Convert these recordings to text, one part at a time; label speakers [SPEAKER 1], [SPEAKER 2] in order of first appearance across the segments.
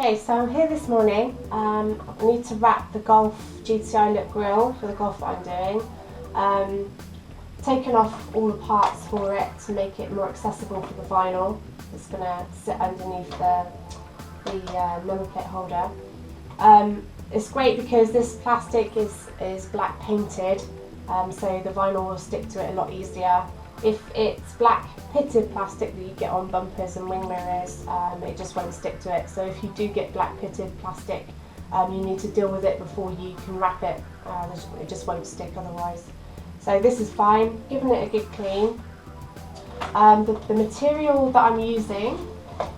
[SPEAKER 1] Okay, so I'm here this morning. I need to wrap the Golf GTI look grille for the Golf that I'm doing. Taken off all the parts for it to make it more accessible for the vinyl. It's going to sit underneath the number plate holder. It's great because this plastic is black painted, so the vinyl will stick to it a lot easier. If it's black pitted plastic that you get on bumpers and wing mirrors, it just won't stick to it. So if you do get black pitted plastic, you need to deal with it before you can wrap it. It just won't stick otherwise. So this is fine, giving it a good clean. The material that I'm using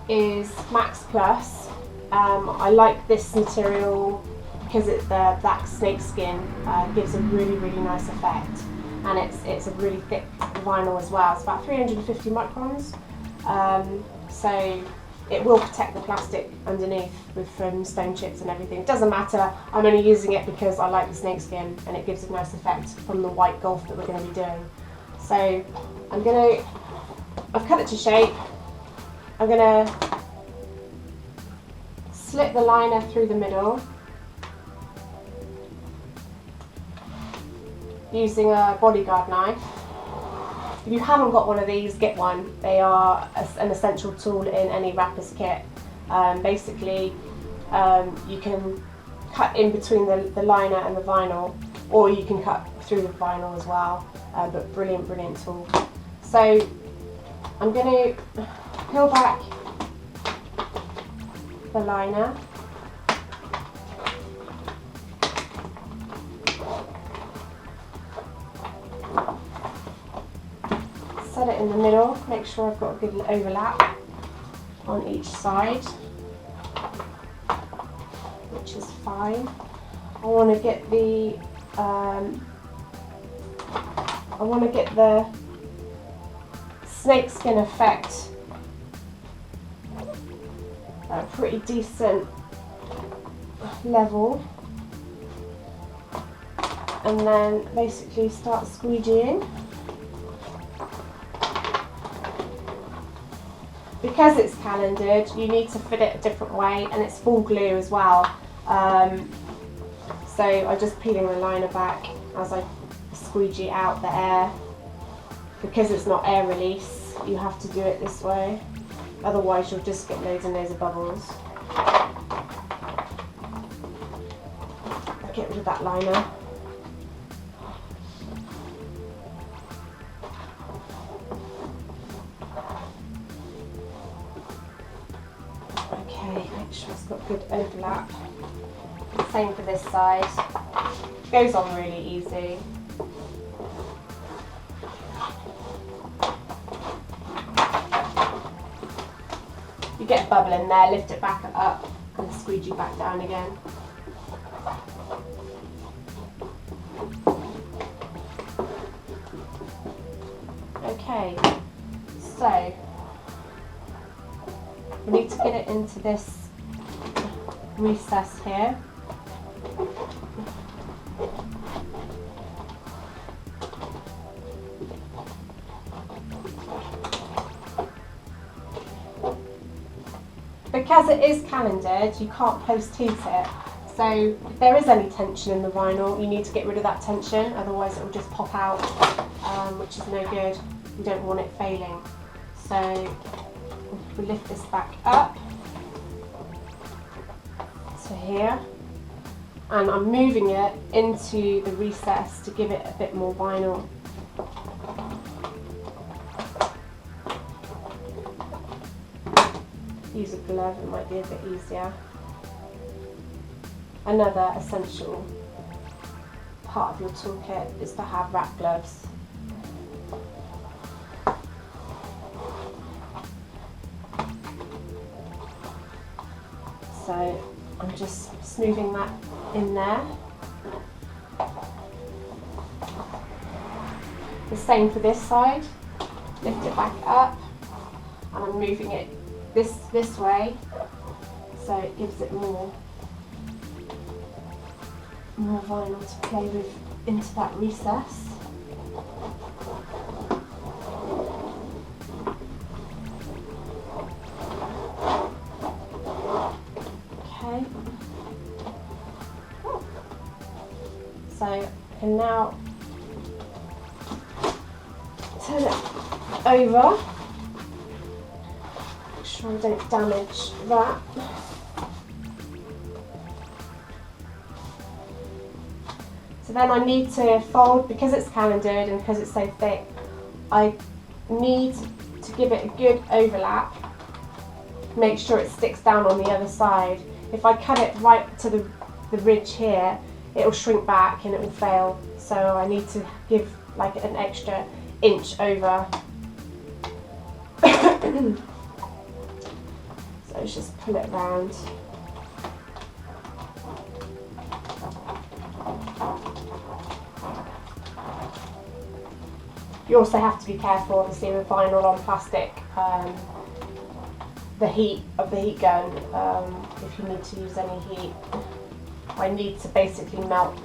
[SPEAKER 1] is Maxplus. I like this material because the black snakeskin gives a really nice effect, and it's a really thick vinyl as well. It's about 350 microns, so it will protect the plastic underneath from stone chips and everything. It doesn't matter, I'm only using it because I like the snakeskin and it gives a nice effect from the white Golf that we're going to be doing. So I've cut it to shape. I'm going to slit the liner through the middle using a bodyguard knife. If you haven't got one of these, get one. They are an essential tool in any wrapper's kit. Basically, you can cut in between the liner and the vinyl, or you can cut through the vinyl as well, but brilliant tool. So I'm going to peel back the liner. Set it in the middle, make sure I've got a good overlap on each side, which is fine. I want to get the snakeskin effect at a pretty decent level, and then basically start squeegeeing. Because it's calendared, you need to fit it a different way, and it's full glue as well. So I'm just peeling the liner back as I squeegee out the air. Because it's not air release, you have to do it this way. Otherwise you'll just get loads and loads of bubbles. Get rid of that liner. Okay, make sure it's got good overlap. Same for this side. Goes on really easy. You get a bubble in there, lift it back up and squeegee back down again. Okay, so we need to get it into this recess here. Because it is calendared, you can't post-heat it. So if there is any tension in the vinyl, you need to get rid of that tension, otherwise it will just pop out, which is no good. You don't want it failing. So we lift this back up to here, and I'm moving it into the recess to give it a bit more vinyl. Use a glove, it might be a bit easier. Another essential part of your toolkit is to have wrap gloves. So I'm just smoothing that in there. The same for this side. Lift it back up, and I'm moving it this way, so it gives it more vinyl to play with into that recess. now turn it over. Make sure I don't damage that. So then I need to fold, because it's calendared and because it's so thick, I need to give it a good overlap. Make sure it sticks down on the other side. If I cut it right to the ridge here, it will shrink back and it will fail. So I need to give like an extra inch over. So let's just pull it round. You also have to be careful, obviously, with vinyl on plastic, the heat of the heat gun, if you need to use any heat. I need to basically melt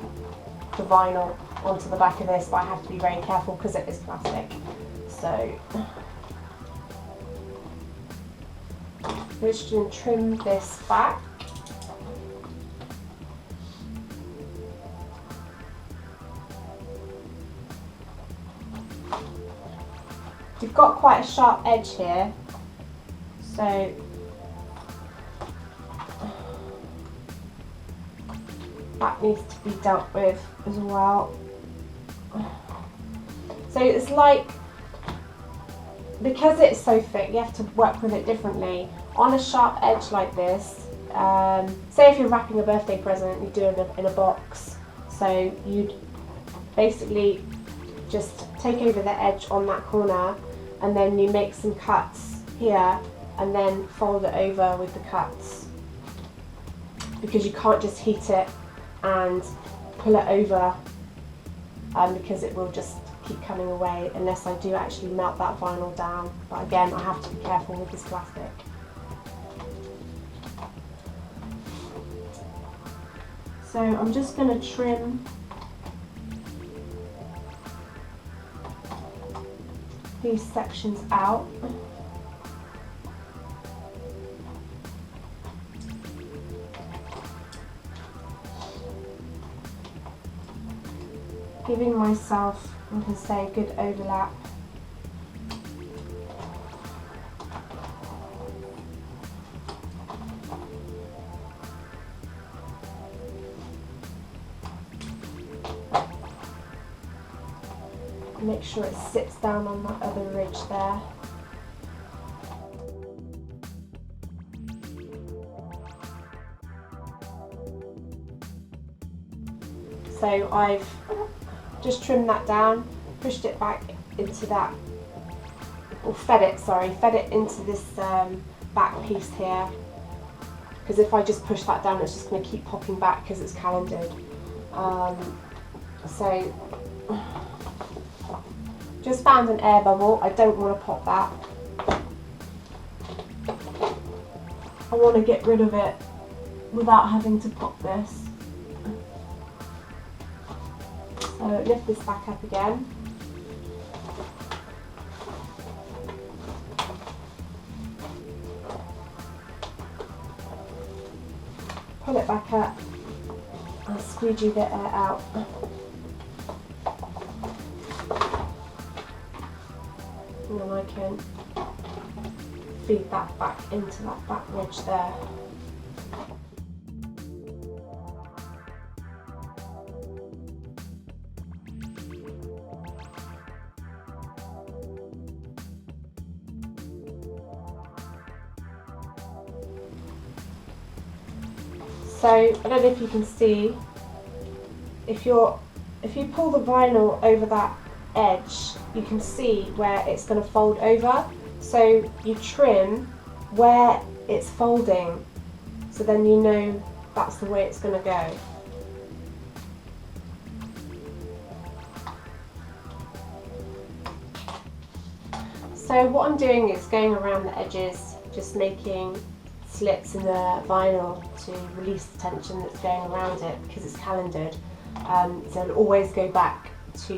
[SPEAKER 1] the vinyl onto the back of this, but I have to be very careful because it is plastic. So let's just trim this back. You've got quite a sharp edge here, so that needs to be dealt with as well. So it's like, because it's so thick, you have to work with it differently. On a sharp edge like this, say if you're wrapping a birthday present, you do it in a box, so you'd basically just take over the edge on that corner, and then you make some cuts here and then fold it over with the cuts, because you can't just heat it and pull it over, because it will just keep coming away unless I do actually melt that vinyl down. But again, I have to be careful with this plastic. So I'm just going to trim these sections out. Giving myself, I can say, a good overlap. Make sure it sits down on that other ridge there. So I've just trimmed that down, pushed it back into that, or fed it into this back piece here, because if I just push that down, it's just going to keep popping back because it's calendared. So just found an air bubble. I don't want to pop that. I want to get rid of it without having to pop this. So lift this back up again. Pull it back up and squeegee the air out. And then I can feed that back into that back ridge there. So I don't know if you can see, if you pull the vinyl over that edge, you can see where it's going to fold over. So you trim where it's folding, so then you know that's the way it's going to go. So what I'm doing is going around the edges, just making slits in the vinyl to release the tension that's going around it, because it's calendared. So it'll always go back to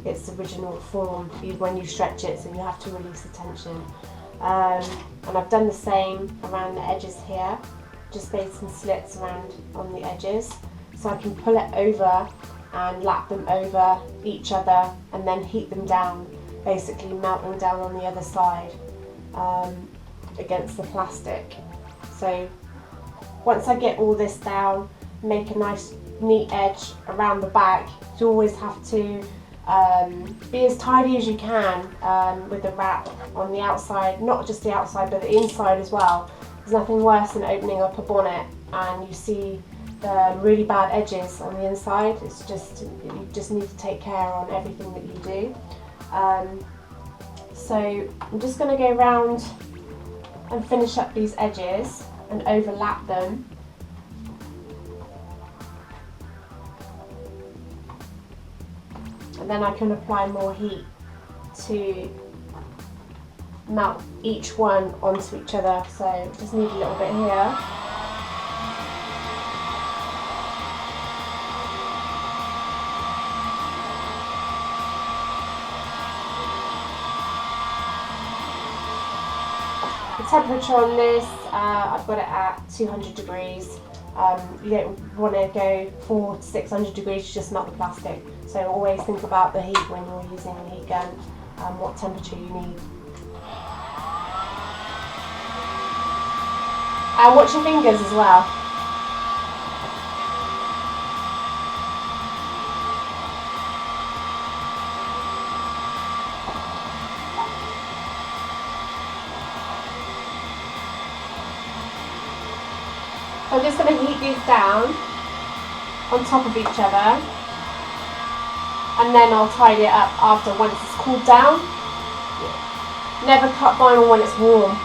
[SPEAKER 1] its original form when you stretch it, so you have to release the tension. And I've done the same around the edges here, just made some slits around on the edges, so I can pull it over and lap them over each other and then heat them down, basically melting down on the other side against the plastic. So once I get all this down, make a nice neat edge around the back. You always have to be as tidy as you can with the wrap on the outside, not just the outside but the inside as well. There's nothing worse than opening up a bonnet and you see the really bad edges on the inside. It's just, you just need to take care on everything that you do. So I'm just going to go around and finish up these edges and overlap them. And then I can apply more heat to melt each one onto each other. So just need a little bit here. The temperature on this, I've got it at 200 degrees. You don't want to go 400 to 600 degrees to just melt the plastic. So always think about the heat when you're using a heat gun, what temperature you need. And watch your fingers as well. I'm just going to heat these down on top of each other, and then I'll tidy it up after once it's cooled down. Never cut vinyl when it's warm.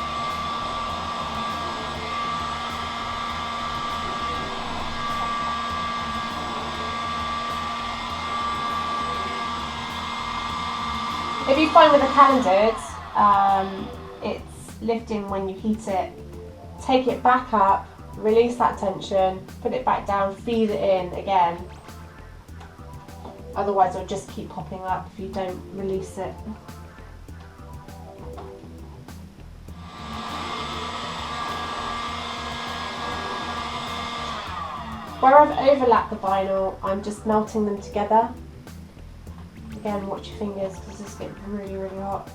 [SPEAKER 1] If you find with the calendars, it's lifting when you heat it, take it back up, release that tension, put it back down, feed it in again. Otherwise it'll just keep popping up if you don't release it. Where I've overlapped the vinyl, I'm just melting them together. Again, watch your fingers because this gets really, really hot.